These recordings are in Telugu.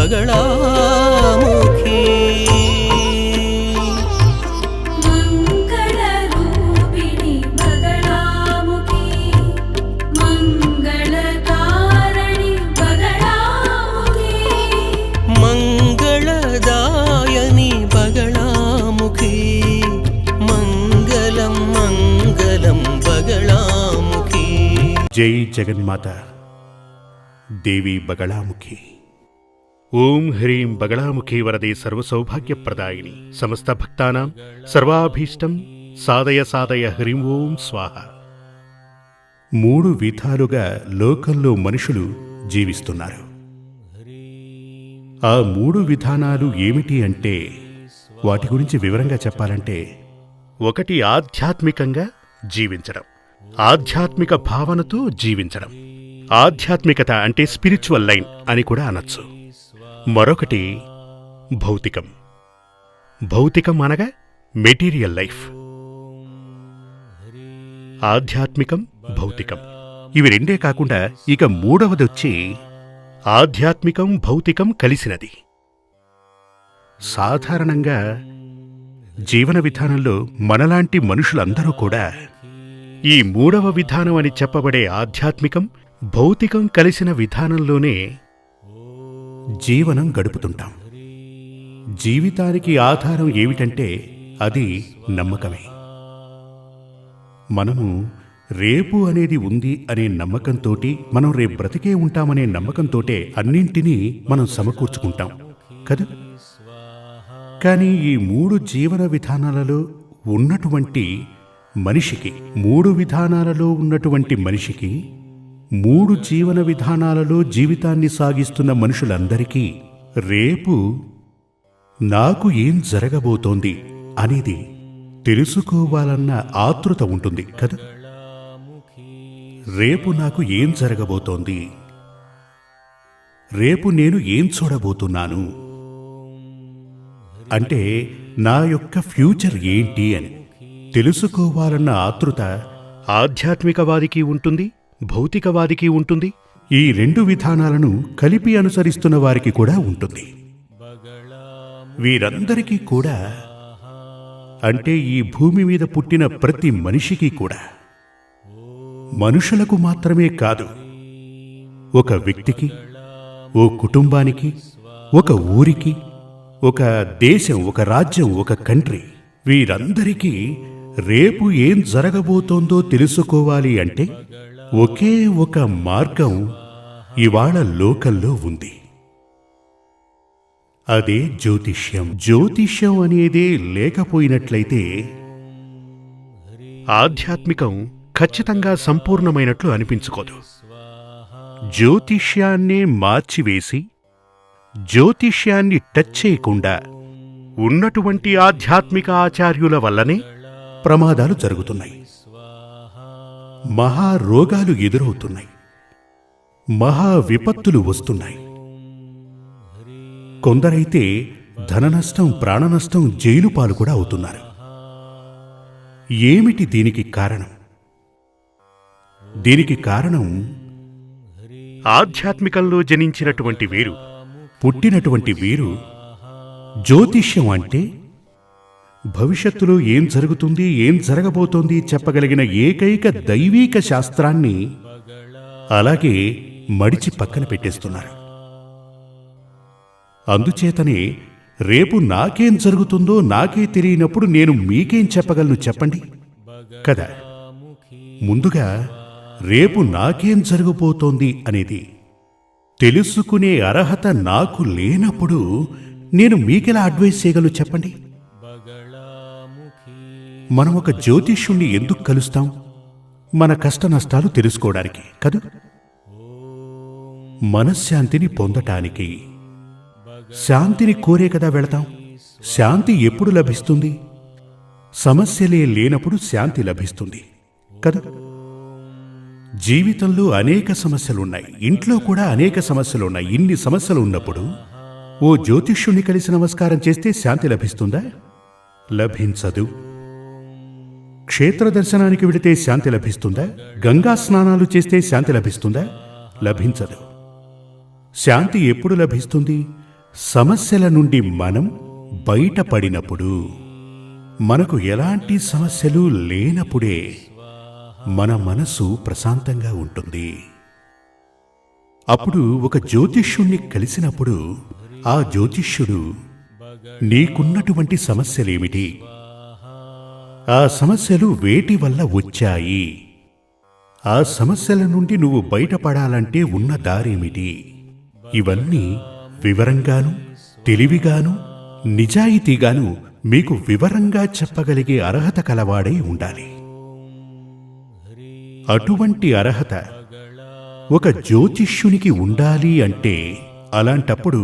बगलामुखी मंगलरूपिणी बगलामुखी मंगलकारिणी बगलामुखी मंगलदायिनी बगलामुखी मंगलम मंगलम बगलामुखी। जय जगन्माता देवी बगलामुखी। ओं ह्रीं बगलामुखी वरदे सर्वसौभाग्यप्रदायिनी समस्त भक्तानां सर्वाभीष्टं साधय साधय హ్రీం ఓం స్వాహ। మూడు విధాలుగా లోకంలో మనుషులు జీవిస్తున్నారు. ఆ మూడు విధానాలు ఏమిటి అంటే వాటి గురించి వివరంగా చెప్పాలంటే, ఒకటి ఆధ్యాత్మికంగా జీవించడం, ఆధ్యాత్మిక భావనతో జీవించడం. ఆధ్యాత్మికత అంటే స్పిరిచువల్ లైన్ అని కూడా అనొచ్చు. మరొకటి భౌతికం. భౌతికం అనగా మెటీరియల్ లైఫ్. ఆధ్యాత్మికం, భౌతికం ఇవి రెండే కాకుండా ఇక మూడవదొచ్చి ఆధ్యాత్మికం భౌతికం కలిసినది. సాధారణంగా జీవన విధానంలో మనలాంటి మనుషులందరూ కూడా ఈ మూడవ విధానం అని చెప్పబడే ఆధ్యాత్మికం భౌతికం కలిసిన విధానంలోనే జీవనం గడుపుతుంటాం. జీవితానికి ఆధారం ఏమిటంటే అది నమ్మకమే. మనము రేపు అనేది ఉంది అనే నమ్మకంతోటి, మనం రేపు బ్రతికే ఉంటామనే నమ్మకంతోటే అన్నింటినీ మనం సమకూర్చుకుంటాం కదా. కానీ ఈ మూడు జీవన విధానాలలో ఉన్నటువంటి మనిషికి, మూడు విధానాలలో ఉన్నటువంటి మనిషికి, మూడు జీవన విధానాలలో జీవితాన్ని సాగిస్తున్న మనుషులందరికీ రేపు నాకు ఏం జరగబోతోంది అనేది తెలుసుకోవాలన్న ఆతృత ఉంటుంది కదా. రేపు నాకు ఏం జరగబోతోంది, రేపు నేను ఏం చూడబోతున్నాను అంటే నా యొక్క ఫ్యూచర్ ఏంటి అని తెలుసుకోవాలన్న ఆతృత ఆధ్యాత్మికవాదికి ఉంటుంది, భౌతికవాదికి ఉంటుంది. ఈ రెండు విధానాలను కలిపి అనుసరిస్తున్న వారికి కూడా ఉంటుంది. వీరందరికీ కూడా అంటే ఈ భూమి మీద పుట్టిన ప్రతి మనిషికి కూడా, మనుషులకు మాత్రమే కాదు, ఒక వ్యక్తికి, ఓ కుటుంబానికి, ఒక ఊరికి, ఒక దేశం, ఒక రాజ్యం, ఒక కంట్రీ, వీరందరికీ రేపు ఏం జరగబోతోందో తెలుసుకోవాలి అంటే ఒకే ఒక మార్గం ఇవాళ లోకంలో ఉంది. అదే జ్యోతిష్యం. జ్యోతిష్యం అనేదే లేకపోయినట్లయితే ఆధ్యాత్మికం ఖచ్చితంగా సంపూర్ణమైనట్లు అనిపించుకోదు. జ్యోతిష్యాన్నే మార్చివేసి, జ్యోతిష్యాన్ని టచ్ చేయకుండా ఉన్నటువంటి ఆధ్యాత్మిక ఆచార్యుల వల్లనే ప్రమాదాలు జరుగుతున్నాయి, మహారోగాలు ఎదురవుతున్నాయి, మహా విపత్తులు వస్తున్నాయి. కొందరైతే ధన నష్టం, ప్రాణ నష్టం, జైలు పాలు కూడా అవుతున్నారు. ఏమిటి దీనికి కారణం? దీనికి కారణం ఆధ్యాత్మికంలో జనించినటువంటి వీరు, పుట్టినటువంటి వీరు జ్యోతిష్యం అంటే భవిష్యత్తులో ఏం జరుగుతుంది, ఏం జరగబోతోంది చెప్పగలిగిన ఏకైక దైవీక శాస్త్రాన్ని అలాగే మడిచి పక్కన పెట్టేస్తున్నారు. అందుచేతనే రేపు నాకేం జరుగుతుందో నాకే తెలియనప్పుడు నేను మీకేం చెప్పగలను చెప్పండి కదా. ముందుగా రేపు నాకేం జరగబోతోంది అనేది తెలుసుకునే అర్హత నాకు లేనప్పుడు నేను మీకెలా అడ్వైస్ చేయగలను చెప్పండి. మనం ఒక జ్యోతిష్యుణ్ణి ఎందుకు కలుస్తాం? మన కష్ట నష్టాలు తెలుసుకోవడానికి కదా, మనశ్శాంతిని పొందటానికి. శాంతిని కోరే కదా వెళతాం. శాంతి ఎప్పుడు లభిస్తుంది? సమస్యలే లేనప్పుడు శాంతి లభిస్తుంది కదా. జీవితంలో అనేక సమస్యలున్నాయి, ఇంట్లో కూడా అనేక సమస్యలున్నాయి. ఇన్ని సమస్యలు ఉన్నప్పుడు ఓ జ్యోతిష్యుణ్ణి కలిసి నమస్కారం చేస్తే శాంతి లభిస్తుందా? లభించదు. క్షేత్ర దర్శనానికి వెళితే శాంతి లభిస్తుందా? గంగా స్నానాలు చేస్తే శాంతి లభిస్తుందా? లభించదు. శాంతి ఎప్పుడు లభిస్తుంది? సమస్యల నుండి మనం బయటపడినప్పుడు, మనకు ఎలాంటి సమస్యలు లేనప్పుడే మన మనసు ప్రశాంతంగా ఉంటుంది. అప్పుడు ఒక జ్యోతిష్యుణ్ణి కలిసినప్పుడు ఆ జ్యోతిష్యుడు నీకున్నటువంటి సమస్యలేమిటి, ఆ సమస్యలు వేటి వల్ల వచ్చాయి, ఆ సమస్యల నుండి నువ్వు బయటపడాలంటే ఉన్న దారేమిటి, ఇవన్నీ వివరంగాను తెలివిగాను నిజాయితీగాను మీకు వివరంగా చెప్పగలిగే అర్హత కలవాడై ఉండాలి. అటువంటి అర్హత ఒక జ్యోతిష్యునికి ఉండాలి అంటే, అలాంటప్పుడు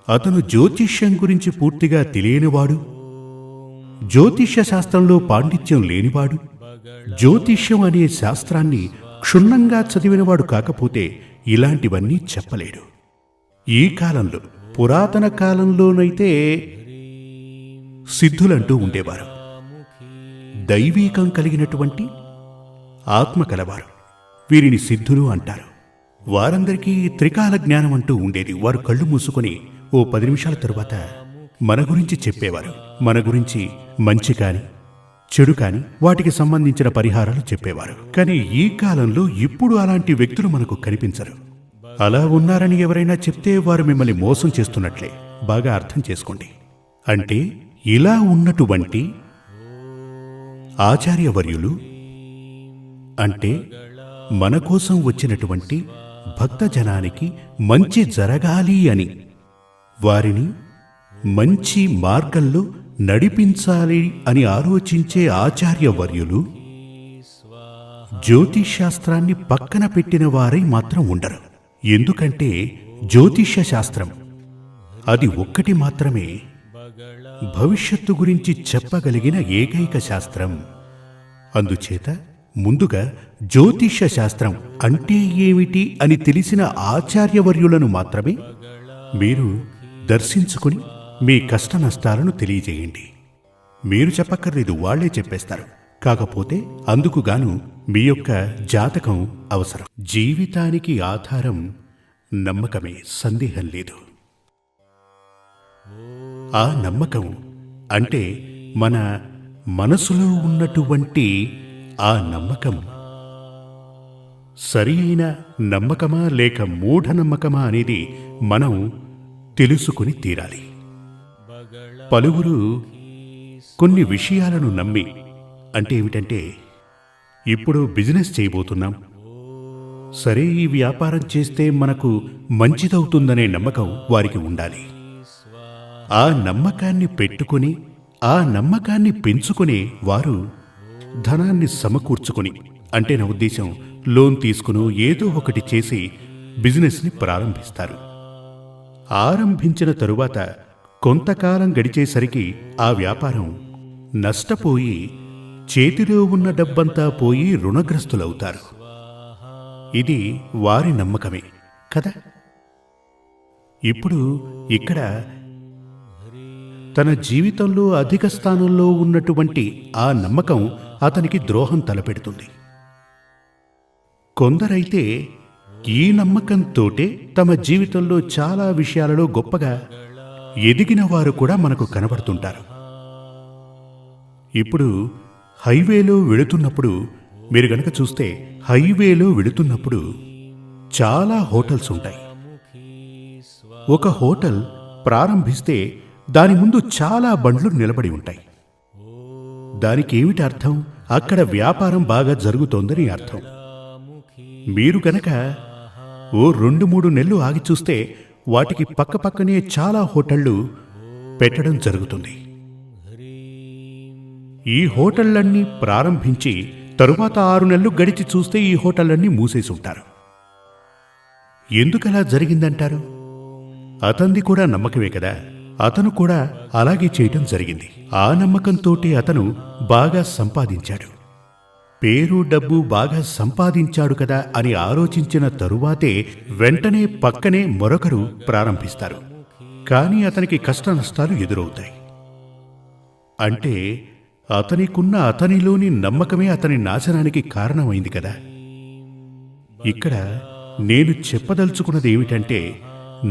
అతను జ్యోతిష్యం గురించి పూర్తిగా తెలియనివాడు, జ్యోతిష్య శాస్త్రంలో పాండిత్యం లేనివాడు, జ్యోతిష్యం అనే శాస్త్రాన్ని క్షుణ్ణంగా చదివినవాడు కాకపోతే ఇలాంటివన్నీ చెప్పలేడు. ఈ కాలంలో, పురాతన కాలంలోనైతే సిద్ధులంటూ ఉండేవారు. దైవీకం కలిగినటువంటి ఆత్మ కలవారు. వీరిని సిద్ధులు అంటారు. వారందరికీ త్రికాల జ్ఞానం అంటూ ఉండేది. వారు కళ్ళు మూసుకొని ఓ 10 నిమిషాల తరువాత మన గురించి చెప్పేవారు. మన గురించి మంచి కాని చెడు కాని వాటికి సంబంధించిన పరిహారాలు చెప్పేవారు. కానీ ఈ కాలంలో ఇప్పుడు అలాంటి వ్యక్తులు మనకు కనిపించరు. అలా ఉన్నారని ఎవరైనా చెప్తే వారు మిమ్మల్ని మోసం చేస్తున్నట్లే. బాగా అర్థం చేసుకోండి. అంటే ఇలా ఉన్నటువంటి ఆచార్యవర్యులు, అంటే మన కోసం వచ్చినటువంటి భక్తజనానికి మంచి జరగాలి అని, వారిని మంచి మార్గంలో నడిపించాలి అని ఆలోచించే ఆచార్యవర్యులు జ్యోతిష్శాస్త్రాన్ని పక్కన పెట్టిన వారై మాత్రం ఉండరు. ఎందుకంటే జ్యోతిష్య శాస్త్రం అది ఒక్కటి మాత్రమే భవిష్యత్తు గురించి చెప్పగలిగిన ఏకైక శాస్త్రం. అందుచేత ముందుగా జ్యోతిష్య శాస్త్రం అంటే ఏమిటి అని తెలిసిన ఆచార్యవర్యులను మాత్రమే మీరు దర్శించుకుని మీ కష్ట నష్టాలను తెలియజేయండి. మీరు చెప్పక్కర్లేదు, వాళ్లే చెప్పేస్తారు. కాకపోతే అందుకుగాను మీ యొక్క జాతకం అవసరం. జీవితానికి ఆధారం నమ్మకమే, సందేహం లేదు. ఆ నమ్మకం అంటే మన మనసులో ఉన్నటువంటి ఆ నమ్మకం సరి అయిన నమ్మకమా లేక మూఢనమ్మకమా అనేది మనం తెలుసుకుని తీరాలి. పలువురు కొన్ని విషయాలను నమ్మి, అంటే ఏమిటంటే, ఇప్పుడు బిజినెస్ చేయబోతున్నాం, సరే ఈ వ్యాపారం చేస్తే మనకు మంచిదవుతుందనే నమ్మకం వారికి ఉండాలి. ఆ నమ్మకాన్ని పెట్టుకుని, ఆ నమ్మకాన్ని పెంచుకుని వారు ధనాన్ని సమకూర్చుకుని, అంటే నా ఉద్దేశం లోన్ తీసుకుని ఏదో ఒకటి చేసి బిజినెస్ని ప్రారంభిస్తారు. ఆరంభించిన తరువాత కొంతకాలం గడిచేసరికి ఆ వ్యాపారం నష్టపోయి చేతిలో ఉన్న డబ్బంతా పోయి రుణగ్రస్తులవుతారు. ఇది వారి నమ్మకమే కదా. ఇప్పుడు ఇక్కడ తన జీవితంలో అధిక స్థానంలో ఉన్నటువంటి ఆ నమ్మకం అతనికి ద్రోహం తలపెడుతుంది. కొందరైతే ఈ నమ్మకంతోటే తమ జీవితంలో చాలా విషయాలలో గొప్పగా ఎదిగిన వారు కూడా మనకు కనబడుతుంటారు. ఇప్పుడు హైవేలో వెళుతున్నప్పుడు మీరు గనక చూస్తే, హైవేలో వెళుతున్నప్పుడు చాలా హోటల్స్ ఉంటాయి. ఒక హోటల్ ప్రారంభిస్తే దాని ముందు చాలా బండ్లు నిలబడి ఉంటాయి. దానికి ఏమిటి అర్థం? అక్కడ వ్యాపారం బాగా జరుగుతోందని అర్థం. మీరు గనక ఓ 2-3 నెలలు ఆగి చూస్తే వాటికి పక్కపక్కనే చాలా హోటళ్లు పెట్టడం జరుగుతుంది. ఈ హోటళ్లన్నీ ప్రారంభించి తరువాత 6 నెలలు గడిచి చూస్తే ఈ హోటళ్లన్నీ మూసేసి ఉంటారు. ఎందుకలా జరిగిందంటారు? అతనిది కూడా నమ్మకమే కదా. అతను కూడా అలాగే చేయటం జరిగింది. ఆ నమ్మకంతోటి అతను బాగా సంపాదించాడు. పేరు డబ్బు బాగా సంపాదించాడు కదా అని ఆలోచించిన తరువాతే వెంటనే పక్కనే మరొకరు ప్రారంభిస్తారు. కానీ అతనికి కష్ట నష్టాలు ఎదురవుతాయి. అంటే అతనిలోని నమ్మకమే అతని నాశనానికి కారణమైంది కదా. ఇక్కడ నేను చెప్పదలుచుకున్నది ఏమిటంటే,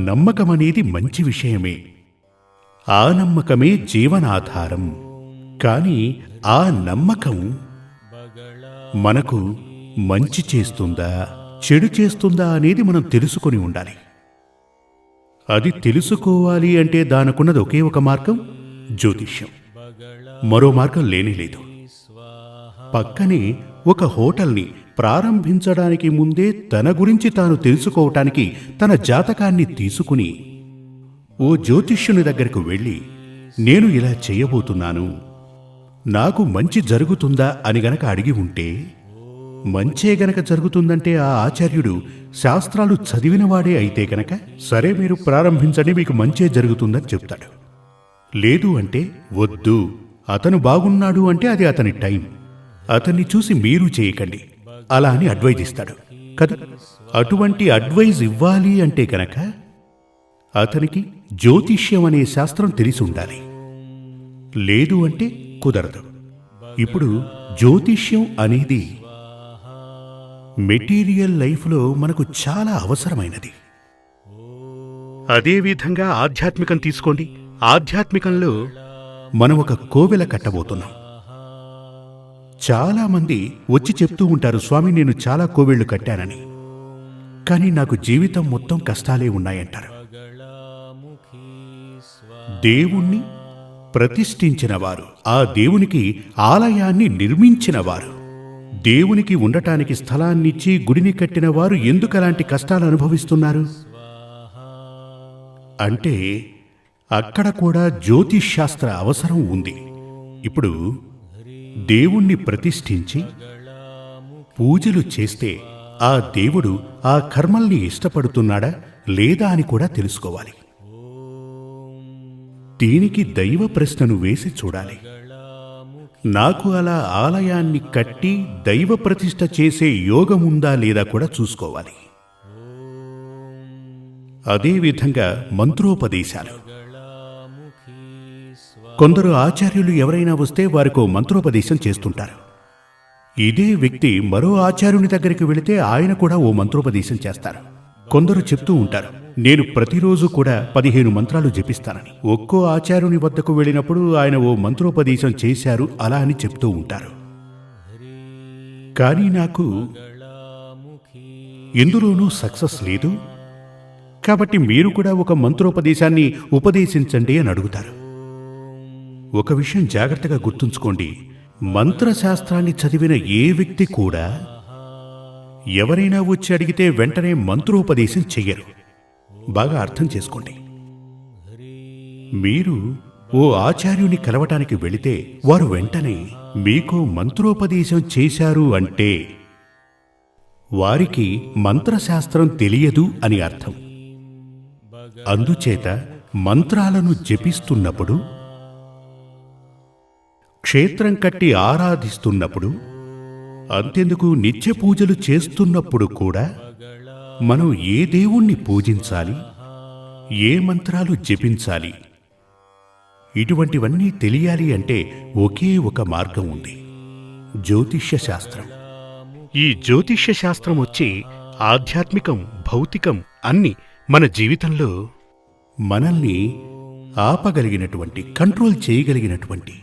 నమ్మకమనేది మంచి విషయమే. ఆ నమ్మకమే జీవనాధారం. కాని ఆ నమ్మకం మనకు మంచి చేస్తుందా, చెడు చేస్తుందా అనేది మనం తెలుసుకొని ఉండాలి. అది తెలుసుకోవాలి అంటే దానికున్నది ఒకే ఒక మార్గం, జ్యోతిష్యం. మరో మార్గం లేనేలేదు. పక్కనే ఒక హోటల్ని ప్రారంభించడానికి ముందే తన గురించి తాను తెలుసుకోవటానికి తన జాతకాన్ని తీసుకుని ఓ జ్యోతిష్యుని దగ్గరకు వెళ్ళి, నేను ఇలా చేయబోతున్నాను, నాకు మంచి జరుగుతుందా అని గనక అడిగి ఉంటే, మంచే గనక జరుగుతుందంటే ఆ ఆచార్యుడు శాస్త్రాలు చదివినవాడే అయితే గనక సరే మీరు ప్రారంభించండి, మీకు మంచే జరుగుతుందని చెప్తాడు. లేదు అంటే వద్దు, అతను బాగున్నాడు అంటే అది అతని టైం, అతన్ని చూసి మీరు చేయకండి అలా అని అడ్వైజ్ ఇస్తాడు కదా. అటువంటి అడ్వైజ్ ఇవ్వాలి అంటే గనక అతనికి జ్యోతిష్యం అనే శాస్త్రం తెలిసి ఉండాలి. లేదు అంటే కుదరదు. ఇప్పుడు జ్యోతిష్యం అనేది మెటీరియల్ లైఫ్లో మనకు చాలా అవసరమైనది. అదేవిధంగా ఆధ్యాత్మికం తీసుకోండి. ఆధ్యాత్మికంలో మనం ఒక కోవెల కట్టబోతున్నాం. చాలామంది వచ్చి చెప్తూ ఉంటారు, స్వామి నేను చాలా కోవెళ్లు కట్టానని, కానీ నాకు జీవితం మొత్తం కష్టాలే ఉన్నాయంటారు. దేవుణ్ణి ప్రతిష్ఠించినవారు, ఆ దేవునికి ఆలయాన్ని నిర్మించినవారు, దేవునికి ఉండటానికి స్థలాన్నిచ్చి గుడిని కట్టిన వారు ఎందుకు అలాంటి కష్టాలు అనుభవిస్తున్నారు అంటే అక్కడ కూడా జ్యోతిష్శాస్త్ర అవసరం ఉంది. ఇప్పుడు దేవుణ్ణి ప్రతిష్ఠించి పూజలు చేస్తే ఆ దేవుడు ఆ కర్మల్ని ఇష్టపడుతున్నాడా లేదా అని కూడా తెలుసుకోవాలి. దీనికి దైవ ప్రశ్నను వేసి చూడాలి. నాకు అలా ఆలయాన్ని కట్టి దైవ ప్రతిష్ఠ చేసే యోగముందా లేదా కూడా చూసుకోవాలి. అదేవిధంగా మంత్రోపదేశాలు. కొందరు ఆచార్యులు ఎవరైనా వస్తే వారికో మంత్రోపదేశం చేస్తుంటారు. ఇదే వ్యక్తి మరో ఆచార్యుని దగ్గరికి వెళితే ఆయన కూడా ఓ మంత్రోపదేశం చేస్తారు. కొందరు చెప్తూ ఉంటారు, నేను ప్రతిరోజు కూడా 15 మంత్రాలు జపిస్తానని. ఒక్కో ఆచార్యుని వద్దకు వెళ్ళినప్పుడు ఆయన ఓ మంత్రోపదేశం చేశారు అలా అని చెప్తూ ఉంటారు. కానీ నాకు ఎందులోనూ సక్సెస్ లేదు, కాబట్టి మీరు కూడా ఒక మంత్రోపదేశాన్ని ఉపదేశించండి అని అడుగుతారు. ఒక విషయం జాగ్రత్తగా గుర్తుంచుకోండి, మంత్రశాస్త్రాన్ని చదివిన ఏ వ్యక్తి కూడా ఎవరైనా వచ్చి అడిగితే వెంటనే మంత్రోపదేశం చెయ్యరు. బాగా అర్థం చేసుకోండి. మీరు ఓ ఆచార్యుని కలవటానికి వెళితే వారు వెంటనే మీకు మంత్రోపదేశం చేశారు అంటే వారికి మంత్రశాస్త్రం తెలియదు అని అర్థం. అందుచేత మంత్రాలను జపిస్తున్నప్పుడు, క్షేత్రం కట్టి ఆరాధిస్తున్నప్పుడు, అంతెందుకు నిత్య పూజలు చేస్తున్నప్పుడు కూడా మనం ఏ దేవుణ్ణి పూజించాలి, ఏ మంత్రాలు జపించాలి, ఇటువంటివన్నీ తెలియాలి అంటే ఒకే ఒక మార్గం ఉంది, జ్యోతిష్య శాస్త్రం. ఈ జ్యోతిష్య శాస్త్రం వచ్చి ఆధ్యాత్మికం, భౌతికం అన్ని మన జీవితంలో మనల్ని ఆపగలిగినటువంటి, కంట్రోల్ చేయగలిగినటువంటి,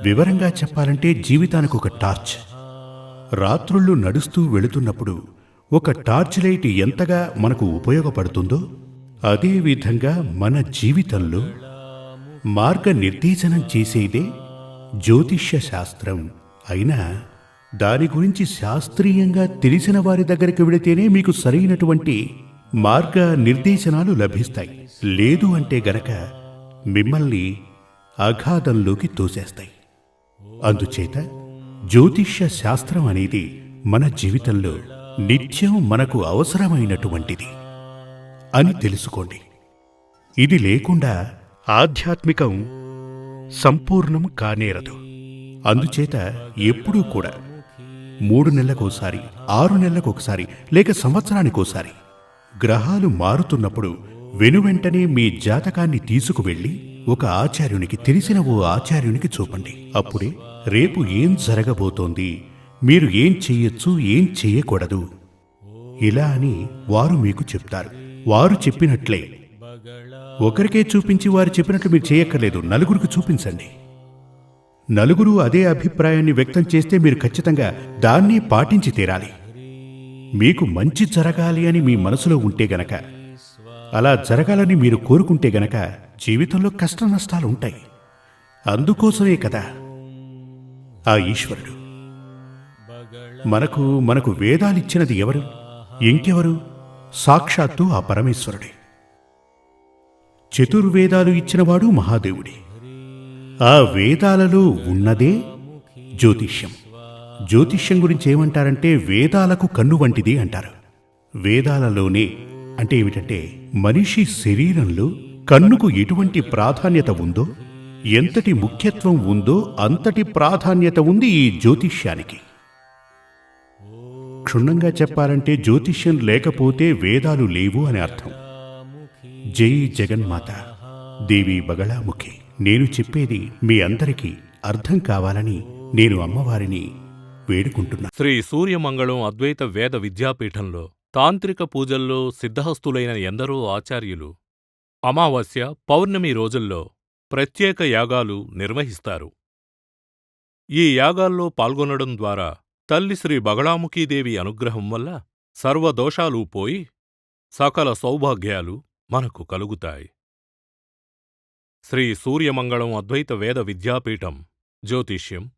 వివరంగా చెప్పాలంటే జీవితానికి ఒక టార్చ్. రాత్రుళ్ళు నడుస్తూ వెళుతున్నప్పుడు ఒక టార్చ్ లైట్ ఎంతగా మనకు ఉపయోగపడుతుందో అదేవిధంగా మన జీవితంలో మార్గనిర్దేశనం చేసేదే జ్యోతిష్య శాస్త్రం. అయినా దాని గురించి శాస్త్రీయంగా తెలిసిన వారి దగ్గరికి వెళితేనే మీకు సరైనటువంటి మార్గ నిర్దేశనాలు లభిస్తాయి. లేదు అంటే గనక మిమ్మల్ని అగాధంలోకి తోసేస్తాయి. అందుచేత జ్యోతిష్య శాస్త్రం అనేది మన జీవితంలో నిత్యం మనకు అవసరమైనటువంటిది అని తెలుసుకోండి. ఇది లేకుండా ఆధ్యాత్మికం సంపూర్ణం కానేరదు. అందుచేత ఎప్పుడూ కూడా 3 నెలలకోసారి, 6 నెలలకొకసారి, లేక సంవత్సరానికోసారి గ్రహాలు మారుతున్నప్పుడు వెనువెంటనే మీ జాతకాన్ని తీసుకువెళ్ళి ఒక ఆచార్యునికి, తెలిసిన ఓ ఆచార్యునికి చూపండి. అప్పుడే రేపు ఏం జరగబోతోంది, మీరు ఏం చెయ్యొచ్చు, ఏం చెయ్యకూడదు ఇలా అని వారు మీకు చెప్తారు. వారు చెప్పినట్లే ఒకరికే చూపించి వారు చెప్పినట్లు మీరు చేయక్కర్లేదు, నలుగురికి చూపించండి. నలుగురు అదే అభిప్రాయాన్ని వ్యక్తం చేస్తే మీరు ఖచ్చితంగా దాన్ని పాటించి తీరాలి. మీకు మంచి జరగాలి అని మీ మనసులో ఉంటే గనక, అలా జరగాలని మీరు కోరుకుంటే గనక జీవితంలో కష్ట నష్టాలు ఉంటాయి. అందుకోసమే కదా ఆ ఈశ్వరుడు మనకు వేదాలిచ్చినది ఎవరు? ఇంకెవరు? సాక్షాత్తు ఆ పరమేశ్వరుడే. చతుర్వేదాలు ఇచ్చినవాడు మహాదేవుడే. ఆ వేదాలలో ఉన్నదే జ్యోతిష్యం. జ్యోతిష్యం గురించి ఏమంటారంటే వేదాలకు కన్ను వంటిది అంటారు. వేదాలలోనే అంటే ఏమిటంటే మనిషి శరీరంలో కన్నుకు ఎటువంటి ప్రాధాన్యత ఉందో, ఎంతటి ముఖ్యత్వం ఉందో అంతటి ప్రాధాన్యత ఉంది ఈ జ్యోతిష్యానికి. క్షుణ్ణంగా చెప్పాలంటే జ్యోతిష్యం లేకపోతే వేదాలు లేవు అని అర్థం. జై జగన్మాత దేవి బగళాముఖి. నేను చెప్పేది మీ అందరికీ అర్థం కావాలని నేను అమ్మవారిని వేడుకుంటున్నా. శ్రీ సూర్యమంగళం అద్వైత వేద విద్యాపీఠంలో తాంత్రిక పూజల్లో సిద్ధహస్తులైన ఎందరో ఆచార్యులు అమావాస్య, పౌర్ణమి రోజుల్లో ప్రత్యేక యాగాలు నిర్వహిస్తారు. ఈ యాగాల్లో పాల్గొనడం ద్వారా తల్లి శ్రీ బగళాముఖీదేవి అనుగ్రహం వల్ల సర్వదోషాలూ పోయి సకల సౌభాగ్యాలు మనకు కలుగుతాయి. శ్రీ సూర్యమంగళం అద్వైత వేద విద్యాపీఠం జ్యోతిష్యం,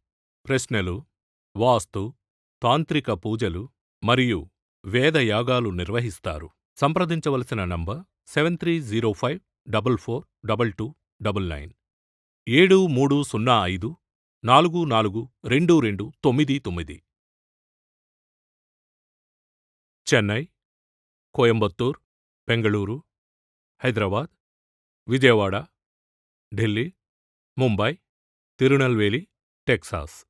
ప్రశ్నలు, వాస్తు, తాంత్రిక పూజలు మరియు వేదయాగాలు నిర్వహిస్తారు. సంప్రదించవలసిన నంబర్ 7305442299 7305442299. చెన్నై, కోయంబత్తూర్, బెంగళూరు, హైదరాబాద్, విజయవాడ, ఢిల్లీ, ముంబై, తిరునల్వేలి, టెక్సాస్.